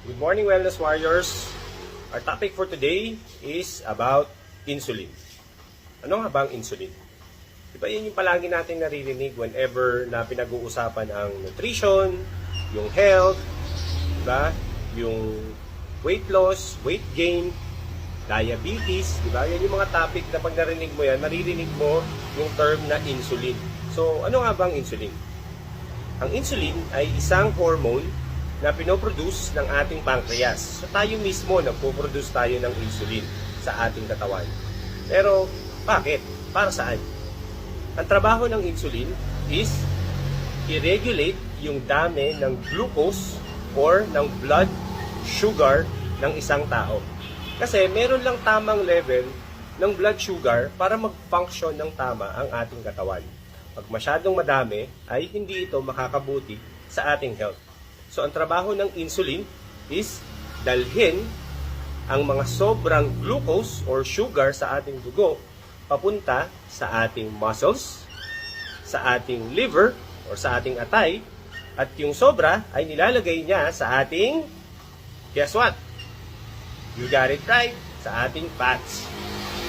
Good morning, Wellness Warriors. Our topic for today is about insulin. Ano nga ba ang insulin? Diba yun yung palagi natin naririnig whenever na pinag-uusapan ang nutrition, yung health, diba? Yung weight loss, weight gain, diabetes, diba? Yan yung mga topic na pag narinig mo yan, naririnig mo yung term na insulin. So, ano nga ba ang insulin? Ang insulin ay isang hormone na pinoproduce ng ating pancreas. So tayo mismo nagpo-produce tayo ng insulin sa ating katawan. Pero bakit? Para saan? Ang trabaho ng insulin is i-regulate yung dami ng glucose or ng blood sugar ng isang tao. Kasi meron lang tamang level ng blood sugar para mag-function ng tama ang ating katawan. Pag masyadong madami ay hindi ito makakabuti sa ating health. So, ang trabaho ng insulin is dalhin ang mga sobrang glucose or sugar sa ating dugo papunta sa ating muscles, sa ating liver or sa ating atay, at yung sobra ay nilalagay niya sa ating, guess what? You got it right, sa ating fats.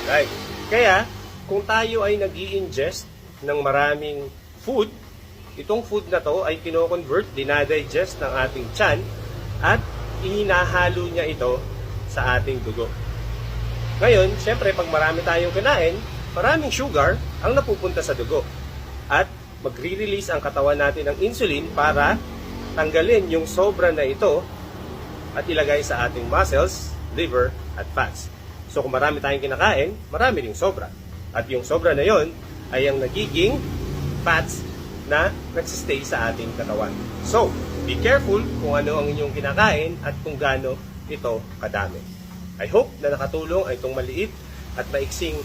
Right? Kaya, kung tayo ay nag-i-ingest ng maraming food, itong food na to ay kino-convert, dinadigest ng ating tiyan at ihinahalo niya ito sa ating dugo. Ngayon, syempre, pag marami tayong kinain, maraming sugar ang napupunta sa dugo. At magre-release ang katawan natin ng insulin para tanggalin yung sobra na ito at ilagay sa ating muscles, liver, at fats. So kung marami tayong kinakain, marami ding sobra. At yung sobra na yon ay ang nagiging fats na nagsistay sa ating katawan. So, be careful kung ano ang inyong kinakain at kung gaano ito kadami. I hope na nakatulong ay itong maliit at maiksing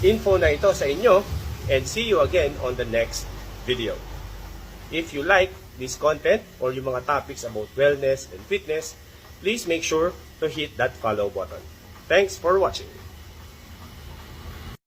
info na ito sa inyo, and see you again on the next video. If you like this content or yung mga topics about wellness and fitness, please make sure to hit that follow button. Thanks for watching.